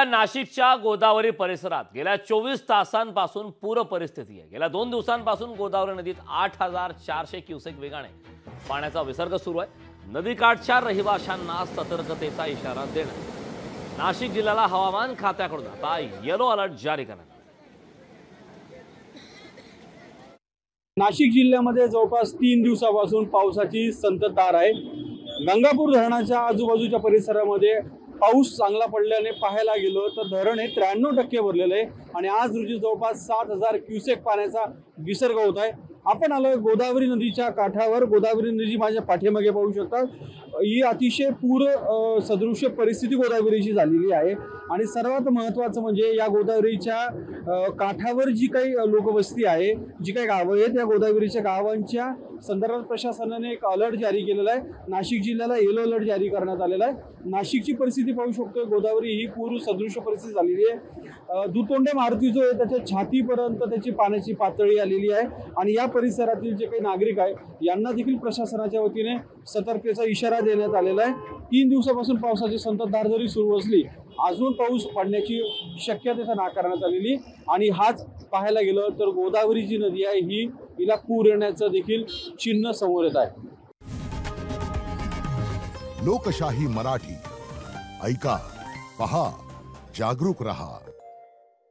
नाशिकच्या गोदावरी परिसरात गेल्या 24 तासांपासून पूर परिस्थिती आहे। गेल्या 2 दिवसांपासून गोदावरी नदीत 8400 क्युसेक वेगाने पाण्याचा विसर्ग सुरू आहे। नदीकाठच्या रहिवाशांना सतर्कतेचा इशारा देण्यात नाशिक जिल्ह्याला हवामान खात्याकडून आता येलो अलर्ट जारी करण्यात। नाशिक जिल्ह्यामध्ये जवळपास 3 दिवसापासून पावसाची संततधार आहे। गंगापूर धरणाच्या आजूबाजूच्या परिसरामध्ये पाऊस चांगला पडल्याने पाहायला गेलो तर धरण हे 93% भरलेलं आहे आणि आज रोजी जवळपास 7000 क्युसेक पाण्याचा विसर्ग होत आहे। आपण आलोय गोदावरी नदीच्या काठावर। गोदावरी नदी माझ्या पाठीमागे पाहू शकता। ही अतिशय पूर सदृश परिस्थिती गोदावरीची झालेली आहे आणि सर्वात महत्त्वाचं म्हणजे या गोदावरीच्या काठावर जी काही लोकवस्ती आहे, जी काही गावं आहेत, त्या गोदावरीच्या गावांच्या संदर्भात प्रशासनाने एक अलर्ट जारी केलेला आहे। नाशिक जिल्ह्याला येलो अलर्ट जारी करण्यात आलेला आहे। नाशिकची परिस्थिती पाहू शकतो। गोदावरी ही पूर सदृश परिस्थिती झालेली आहे। दुतोंडे मारुती जो आहे त्याच्या छातीपर्यंत त्याची पाण्याची पातळी आलेली आहे आणि या परिसरातील जे काही नागरिक आहे यांना देखील प्रशासनाच्या वतीने सतर्कतेचा इशारा देण्यात आलेला आहे। 3 दिवसापासून पावसाची संततधार जरी सुरू असली, अजून पाऊस पडण्याची शक्यता नाकारण्यात आलेली आणि हाच पाहायला गेलं तर गोदावरी जी नदी आहे ही हिला पूर येण्याचं देखील चिन्ह समोर येत आहे। लोकशाही मराठी ऐका, पहा, जागरूक रहा।